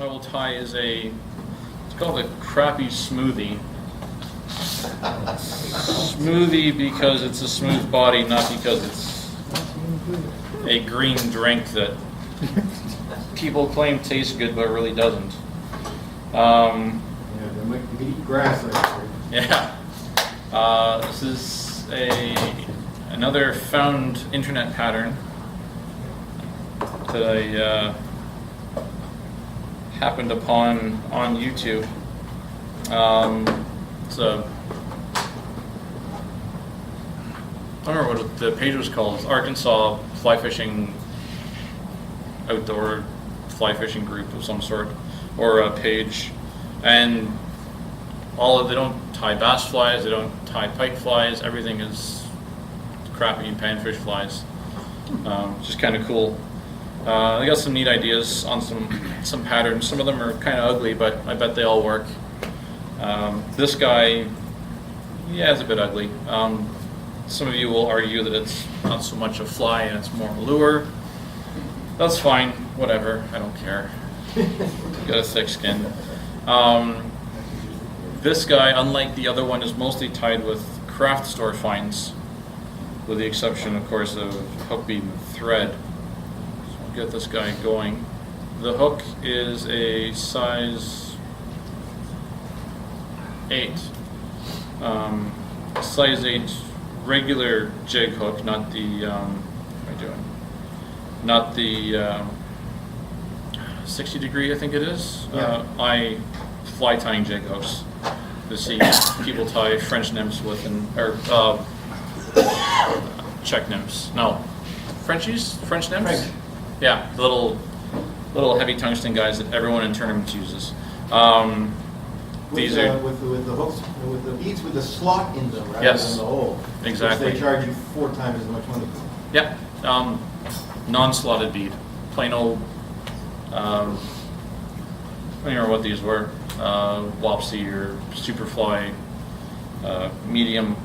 I will tie is it's called a Crappie Smoothie. Smoothie because it's a smooth body, not because it's a green drink that people claim tastes good but really doesn't. Yeah, they make you eat grass actually. Yeah. This is another found internet pattern that I happened upon on YouTube. It's a, I don't remember what the page was called. It's Arkansas Fly Fishing Outdoor Fly Fishing Group of some sort, or a page, and they don't tie bass flies, they don't tie pike flies. Everything is crappie and panfish flies. Just kind of cool. They got some neat ideas on some patterns. Some of them are kind of ugly, but I bet they all work. This guy, yeah, it's a bit ugly. Some of you will argue that it's not so much a fly and it's more a lure. That's fine, whatever, I don't care. Got a thick skin. This guy, unlike the other one, is mostly tied with craft store finds, with the exception, of course, of hook bead and thread. So I'll get this guy going. The hook is a size 8. Size 8 regular jig hook, not the, what am I doing? Not the 60 degree, I think it is. Yeah. I fly tying jig hooks to see people tie French nymphs with, or Czech nymphs. No, French nymphs? French. Yeah, the little heavy tungsten guys that everyone in tournaments uses. These are with the hooks, with the beads with the slot in them rather Yes, than the hole. exactly. Which they charge you 4 times as much money for. Yeah, non-slotted bead, plain old. I don't remember what these were. Wapsie or Superfly, medium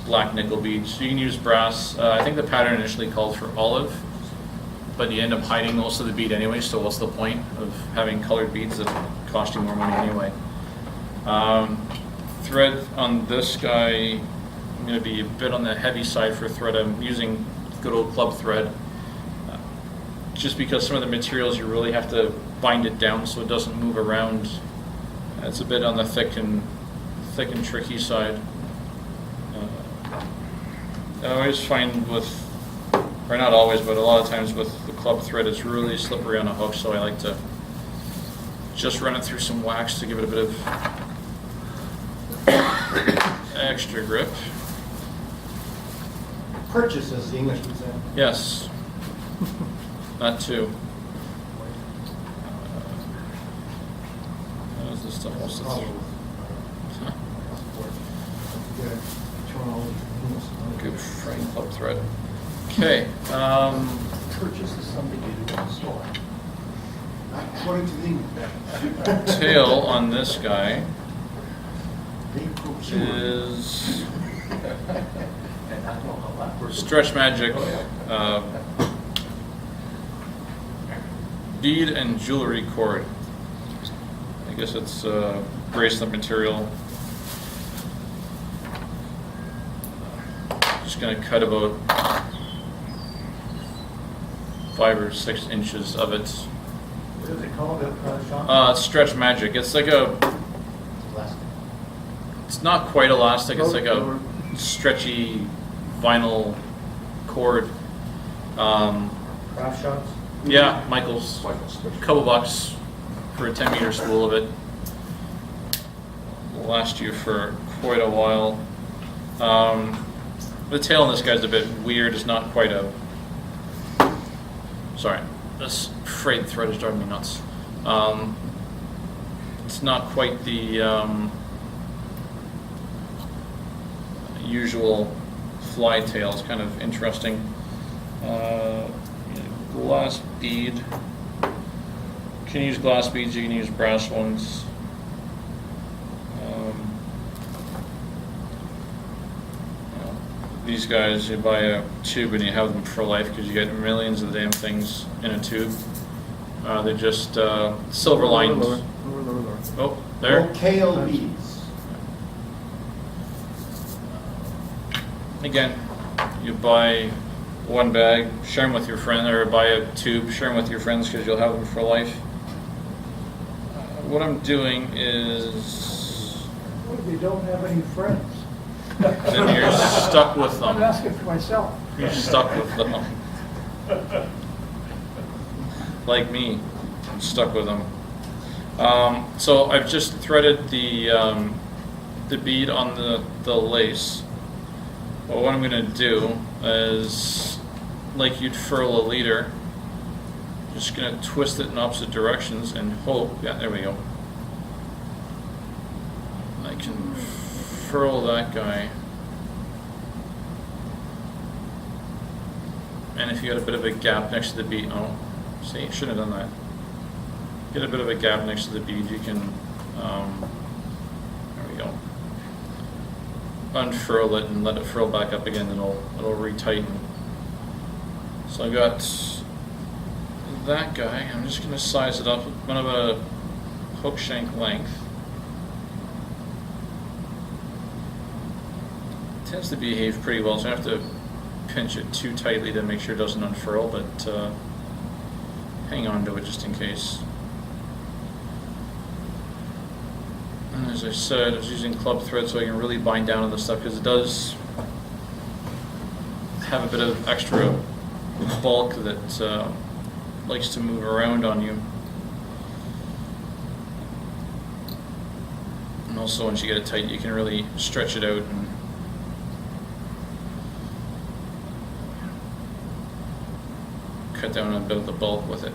black nickel beads. You can use brass. I think the pattern initially called for olive, but you end up hiding most of the bead anyway, so what's the point of having colored beads that cost you more money anyway? Thread on this guy, I'm going to be a bit on the heavy side for thread. I'm using good old club thread, just because some of the materials you really have to bind it down so it doesn't move around. It's a bit on the thick and tricky side. I always find or not always, but a lot of times with the club thread, it's really slippery on a hook, so I like to just run it through some wax to give it a bit of extra grip. Purchase, as the English would say. Yes, that too. What is this stuff? What's this? Good frame club thread. Okay. Purchase is something you do in the store. According to the Tail on this guy is Stretch Magic bead and jewelry cord. I guess it's bracelet material. Just going to cut about 5 or 6 inches of it. What is it called? Sean? It's Stretch Magic. It's like it's not quite elastic. It's like a stretchy vinyl cord. Craft shots? Yeah, Michael's. Couple bucks for a 10-meter spool of it. Will last you for quite a while. The tail on this guy's a bit weird. It's not quite a. Sorry, this frayed thread is driving me nuts. It's not quite the usual fly tail. It's kind of interesting. Glass bead. You can use glass beads, you can use brass ones. These guys, you buy a tube and you have them for life because you get millions of damn things in a tube. They're just silver lined. Lower. Oh, there. No kale beads. Again, you buy one bag, share them with your friend, or buy a tube, share them with your friends because you'll have them for life. What I'm doing is, What if you don't have any friends? then you're stuck with I'm them. asking for myself. You're stuck with them. Like me, I'm stuck with them. So I've just threaded the bead on the lace. Well, what I'm going to do is, like you'd furl a leader, just going to twist it in opposite directions and hope, yeah, there we go. I can furl that guy. And if you got a bit of a gap next to the bead, oh, see, shouldn't have done that. Get a bit of a gap next to the bead, you can, there we go. Unfurl it and let it furl back up again, and it'll retighten. So I've got that guy. I'm just going to size it up with one of a hook shank length. It tends to behave pretty well, so I have to pinch it too tightly to make sure it doesn't unfurl, but hang on to it just in case. And as I said, I was using club thread so I can really bind down on the stuff, because it does have a bit of extra bulk that likes to move around on you. And also once you get it tight, you can really stretch it out and cut down a bit of the bulk with it.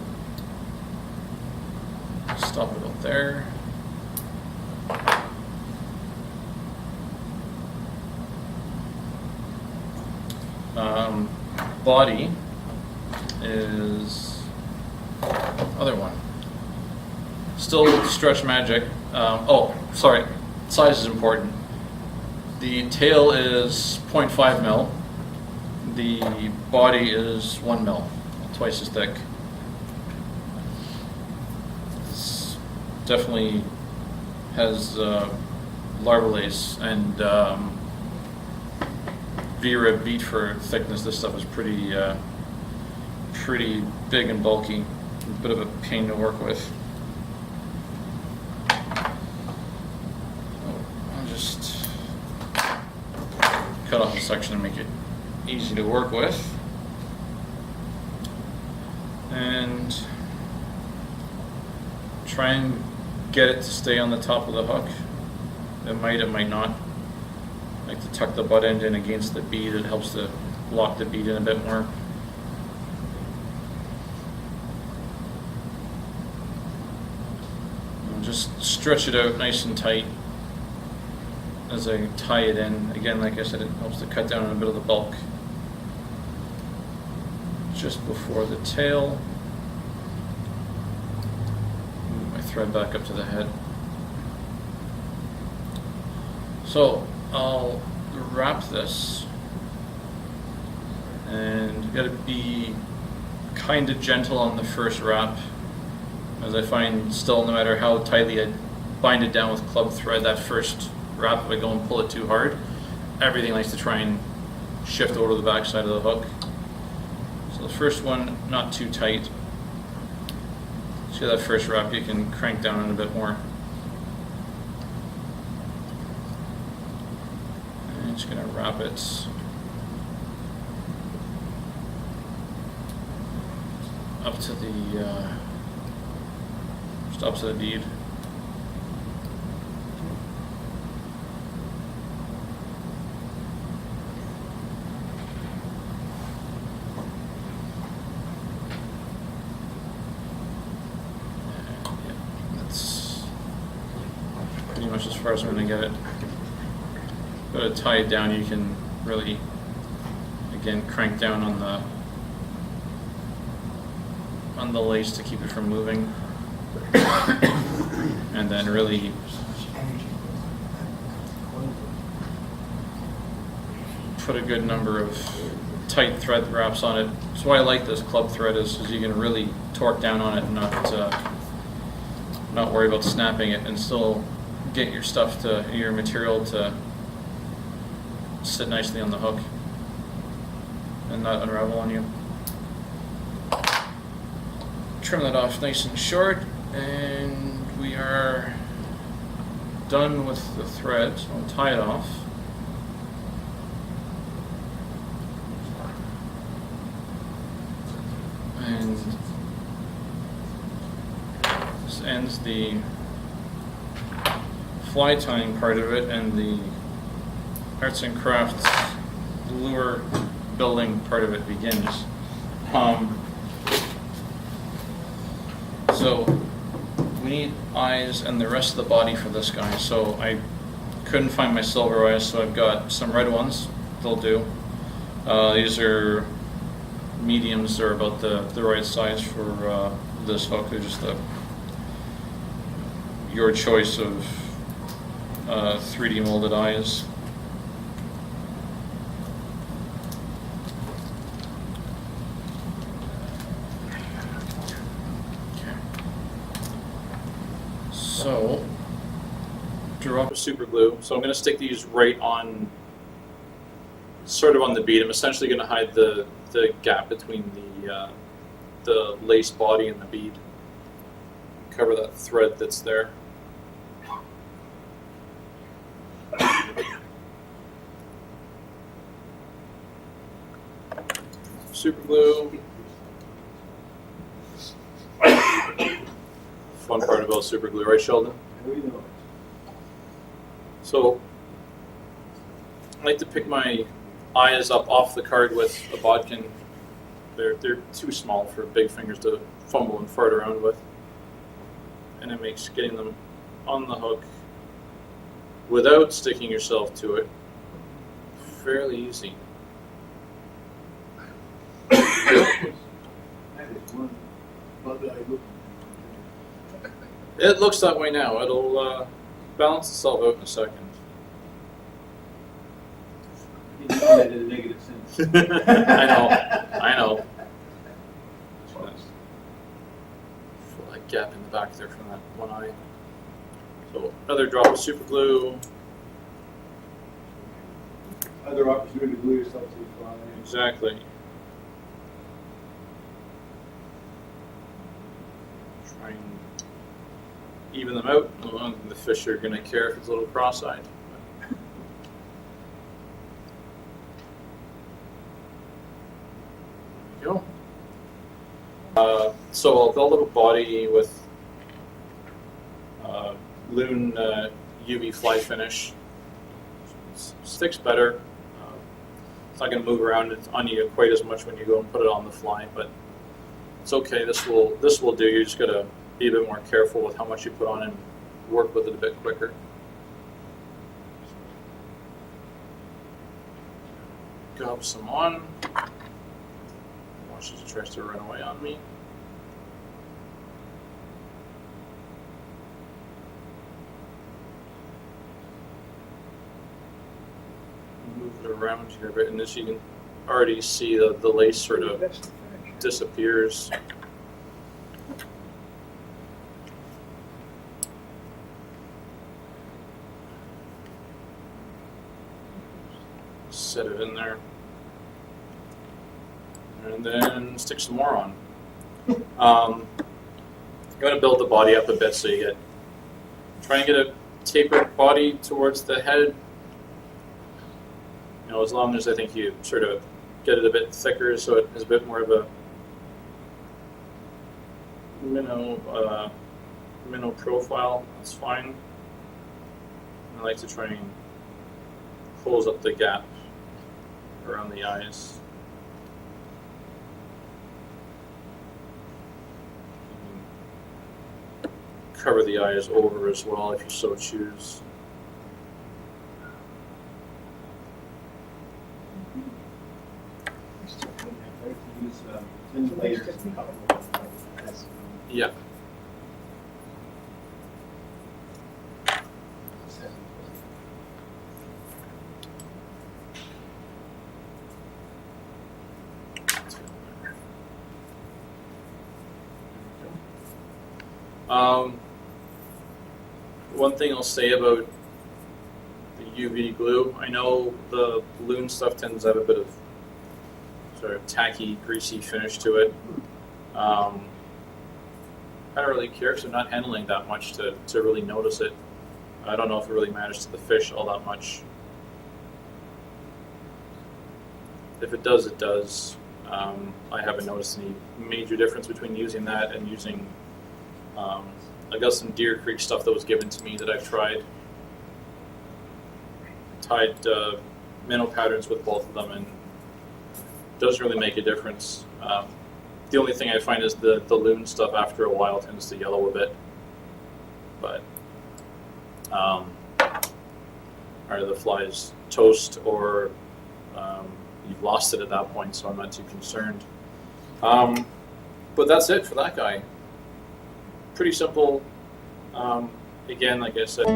Stop it about there. Body is other one. Still stretch magic. Oh, sorry. Size is important. The tail is 0.5 mil. The body is 1 mil, twice as thick. This definitely has larval lace and V-rib beat for thickness. This stuff is pretty big and bulky. A bit of a pain to work with. I'll just cut off a section and make it easy to work with. And try and get it to stay on the top of the hook. It might not. I like to tuck the butt end in against the bead. It helps to lock the bead in a bit more. And just stretch it out nice and tight as I tie it in. Again, like I said, it helps to cut down on a bit of the bulk. Just before the tail. Move my thread back up to the head. So I'll wrap this, and you got to be kind of gentle on the first wrap, as I find still, no matter how tightly I bind it down with club thread, that first wrap, if I go and pull it too hard, everything likes to try and shift over to the back side of the hook. So the first one, not too tight. See that first wrap, you can crank down on a bit more. And just gonna wrap it up to the just up to the bead. Much as far as I'm going to get it. Go to tie it down, you can really, again, crank down on the lace to keep it from moving, and then really put a good number of tight thread wraps on it. That's why I like this club thread, is you can really torque down on it and not worry about snapping it, and still get your stuff your material to sit nicely on the hook and not unravel on you. Trim that off nice and short, and we are done with the thread. So I'll tie it off. And this ends the fly tying part of it, and the arts and crafts lure building part of it begins. So we need eyes and the rest of the body for this guy. So I couldn't find my silver eyes, so I've got some red ones. They'll do. These are mediums. They're about the right size for this hook. They're just your choice of 3D molded eyes. So, drew up with super glue. So I'm going to stick these right on, sort of on the bead. I'm essentially going to hide the gap between the lace body and the bead. Cover that thread that's there. Super glue. Fun part about super glue, right, Sheldon? So, I like to pick my eyes up off the card with a bodkin. They're too small for big fingers to fumble and fart around with, and it makes getting them on the hook without sticking yourself to it fairly easy. It looks that way now. It'll balance itself out in a second. You mean that in a negative sense. I know. Fill that gap in the back there from that one eye. So another drop of super glue. Other opportunity to glue yourself to the fly. Exactly. Try and even them out. I don't think the fish are going to care if it's a little cross-eyed. There we go. So I'll build up a body with Loon UV fly finish. Sticks better. It's not going to move around on you quite as much when you go and put it on the fly, but it's okay. This will do. You just got to be a bit more careful with how much you put on and work with it a bit quicker. Gob some on. Watch as it tries to run away on me. Move it around here a bit, and as you can already see, the lace sort of disappears. Set it in there, and then stick some more on. I'm going to build the body up a bit, so you try and get a tapered body towards the head. You know, as long as I think you sort of get it a bit thicker, so it has a bit more of a minnow profile. That's fine. I like to try and close up the gap around the eyes. Cover the eyes over as well if you so choose. Yeah. One thing I'll say about the UV glue, I know the balloon stuff tends to have a bit of sort of tacky, greasy finish to it. I don't really care because I'm not handling that much to really notice it. I don't know if it really matters to the fish all that much. If it does, it does. I haven't noticed any major difference between using that and using, I got some Deer Creek stuff that was given to me that I've tried. Tied minnow patterns with both of them, and it doesn't really make a difference. The only thing I find is the loon stuff after a while tends to yellow a bit. But either the flies toast or you've lost it at that point, so I'm not too concerned. But that's it for that guy. Pretty simple. Again, like I said.